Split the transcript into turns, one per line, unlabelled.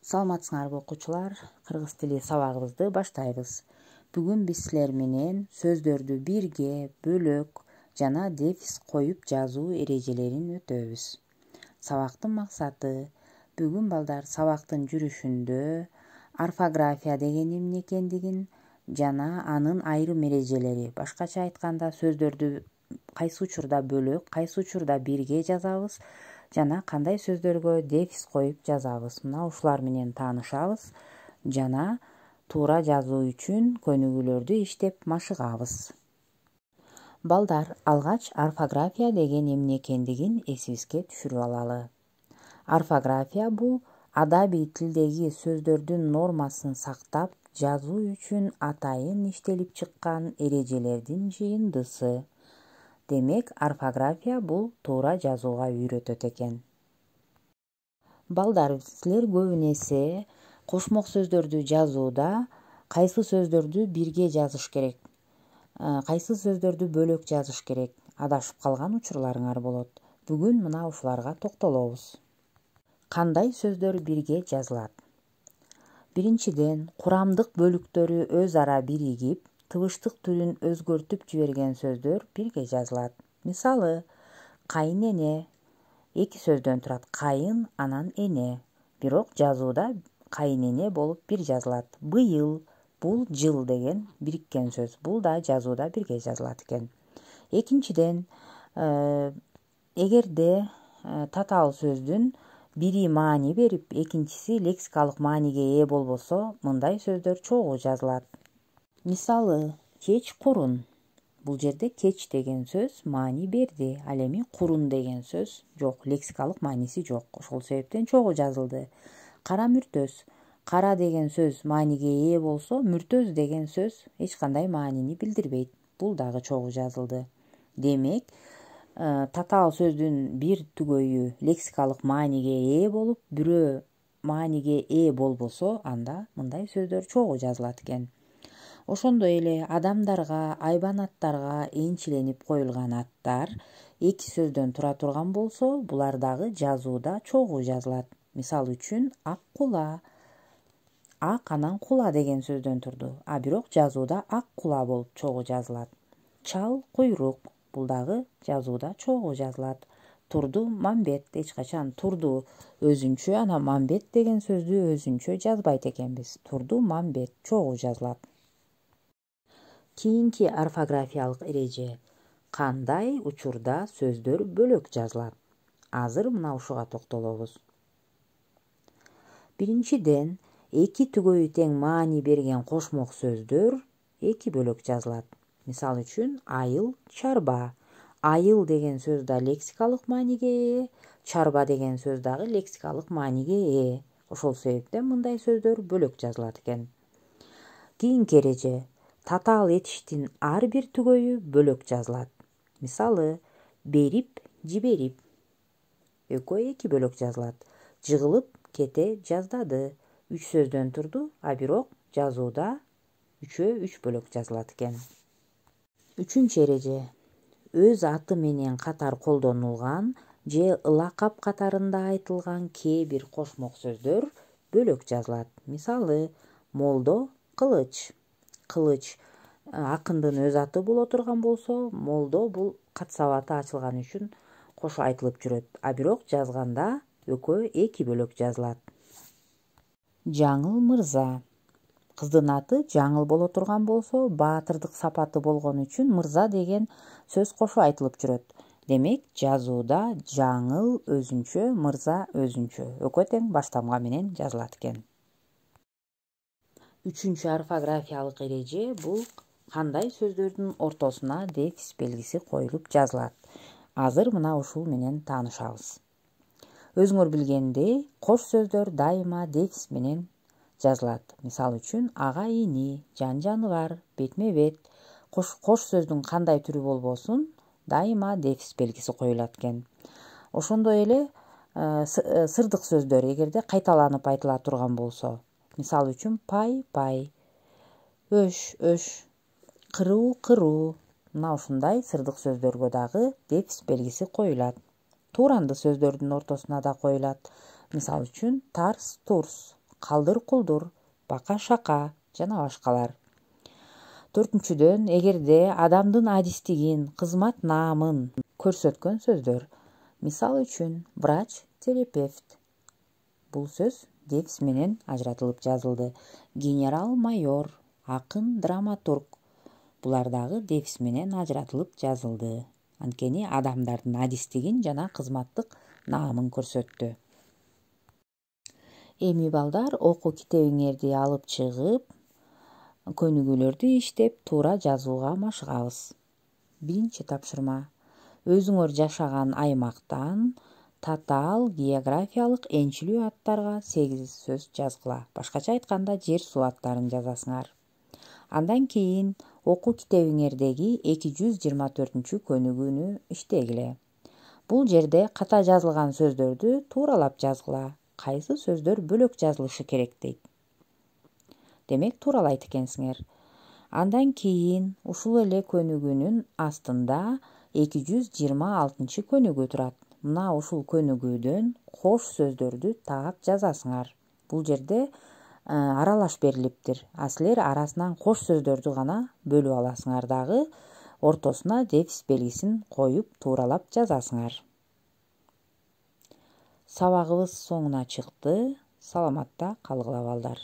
Саламатсыңарбы окуучулар, кыргыз тили сабагыбызды баштайбыз. Бүгүн биз силер менен сөздөрдү бирге, бөлөк жана дефис коюп жазуу эрежелерин өтөбүз. Сабактын максаты бүгүн балдар сабактын жүрүшүндө орфография деген эмне экендигин жана анын айрым эрежелери, башкача айтканда сөздөрдү кайсы учурда бөлөк, кайсы учурда бирге жазабыз жана кандай сөздөргө дефис коюп жазабыз. Мына ушулар менен таанышабыз жана туура жазуу үчүн көнүгүүлөрдү иштеп машыгабыз. Балдар, алгач орфография деген эмне экендигин эсибизге түшүрүп алалы. Орфография бул адабий тилдеги сөздөрдүн нормасын сактап жазуу үчүн атайын иштелип чыккан эрежелердин жыйындысы. Демек, орфография бул туура жазууга үйрөтөт экен. Балдар, силер көбүн эсе кошмок сөздөрдү жазууда кайсы сөздөрдү бирге жазыш керек, кайсы сөздөрдү бөлөк жазыш керек, адашып калган учурларыңар болот. Бүгүн мына ушуларга токтолобуз. Кандай сөздөр бирге жазылат? Биринчиден, курамдык бөлүктөрү өз ара биригип, тыбыштык түрүн өзгөртүп жиберген сөздөр бирге жазылат. Мисалы, кайын-эне эки сөздөн турат. Кайын анан эне. Бирок жазууда кайын-эне болуп бир жазылат. Быйыл, бул жыл деген бириккен сөз. Бул да жазууда бирге жазылат экен. Экинчиден, эгерде татаал сөздүн бири маани берип, экинчиси лексикалык мааниге ээ болбосо, мындай сөздөр чогуу жазылат. Мисалы, кеч курун. Бул жерде кеч деген сөз маани берди, ал эми курун деген сөз жок, лексикалык мааниси жок. Ошол себептен чогуу жазылды. Кара мүртөз. Кара деген сөз мааниге ээ болсо, мүртөз деген сөз эч кандай маанини билдирбейт. Бул дагы чогуу жазылды. Демек, татаал сөздүн бир түгөйү лексикалык мааниге ээ болуп, бирөө мааниге ээ болбосо, анда мындай сөздөр чогуу жазылат экен. Ошондой эле адамдарга, айбанаттарга энчиленип коюлган аттар эки сөздөн тура турган болсо, булар дагы жазууда чогуу жазылат. Мисал үчүн, ак кула. Ак анан кула деген сөздөн турду, а бирок жазууда ак кула болуп чогуу жазылат. Чал куйрук. Бул дагы жазууда чогуу жазылат. Турду мамбет. Эч качан турду өзүнчө, анан мамбет деген сөздү өзүнчө жазбайт экенбиз. Турду мамбет чогуу жазылат. Кийинки орфографиялык эреже. Кандай учурда сөздөр бөлөк жазылат? Азыр мына ушуга токтолобуз. Биринчиден, эки түгөйү тең маани берген кошмок сөздөр эки бөлөк жазылат. Мисал үчүн, айыл, чарба. Айыл деген сөз да лексикалык мааниге ээ, чарба деген сөз дагы лексикалык мааниге ээ. Ошол себептен мындай сөздөр бөлөк жазылат экен. Кийинки эреже. Татаал этиштин ар бир түгөйү бөлөк жазылат. Мисалы, берип, жиберип. Экөө эки бөлөк жазылат. Жыгылып, кете, жаздады. Үч сөздөн турду, а бирок жазууда үчөө үч бөлөк жазылат экен. Үчүнчү эреже. Өз аты менен катар колдонулган же ылакап катарында айтылган кээ бир кошмок сөздөр бөлөк жазылат. Мисалы, молдо, кылыч. Кылыч акындын өз аты боло турган болсо, молдо бул кат сабаты ачылган үчүн кошо айтылып жүрөт. А бирок жазганда экөө эки бөлөк жазылат. Жаңыл мырза. Кыздын аты жаңыл боло турган болсо, баатырдык сапаты болгон үчүн мырза деген сөз кошо айтылып жүрөт. Демек, жазууда жаңыл өзүнчө, мырза өзүнчө. Экөө тең баштамга менен жазылат экен. Үчүнчү орфографиялык эреже бул кандай сөздөрдүн ортосуна дефис белгиси коюлуп жазылат. Азыр мына ушул менен таанышабыз. Өзүңөр билгендей, кош сөздөр дайыма дефис менен жазылат. Мисал үчүн, ага-ини, жан-жаныбар, бетме-бет. Кош сөздүн кандай түрү болбосун, дайыма дефис белгиси коюлат экен. Ошондой эле сырдык сөздөр эгерде кайталанып айтыла турган болсо, мисал үчүн, пай, пай, өш, өш, кыруу, кыруу. Мына ушундай сырдык сөздөргө дагы дефис белгиси коюлат. Тууранды сөздөрдүн ортосуна да коюлат. Мисал үчүн, тарс, турс, калдыр кулдур, бака шака жана башкалар. 4-дөн, эгерде адамдын адистигин, кызмат наамын көрсөткөн сөздөр. Мисал үчүн, врач, терапевт. Бул сөз дефис менен ажыратылып жазылды. Генерал-майор, акын, драматург. Булар дагы дефис менен ажыратылып жазылды. Анткени адамдардын адистигин жана кызматтык наамын көрсөттү. Эми балдар окуу китебиңерди алып чыгып, көнүгүүлөрдү иштеп, туура жазууга машыгабыз. 1 тапшырма. Өзүңөр жашаган аймактан татаал географиялык энчилүү аттарга 8 сөз жазгыла. Башкача айтканда, жер суу аттарын жазасыңар. Андан кийин окуу китебиңердеги 224-көнүгүүнү иштегиле. Бул жерде ката жазылган сөздөрдү тууралап жазгыла. Кайсы сөздөр бөлөк жазылышы керек дейт. Демек, тууралайт экенсиңер. Андан кийин ушул эле көнүгүүнүн астында 226-көнүгүү турат. Мына ушул көнүгүүдөн кош сөздөрдү таап жазасыңар. Бул жерде аралаш берилиптир. Силер арасынан кош сөздөрдү гана бөлүп аласыңар дагы, ортосуна дефис белгисин коюп тууралап жазасыңар. Сабагыбыз соңуна чыкты. Саламатта калгыла балдар.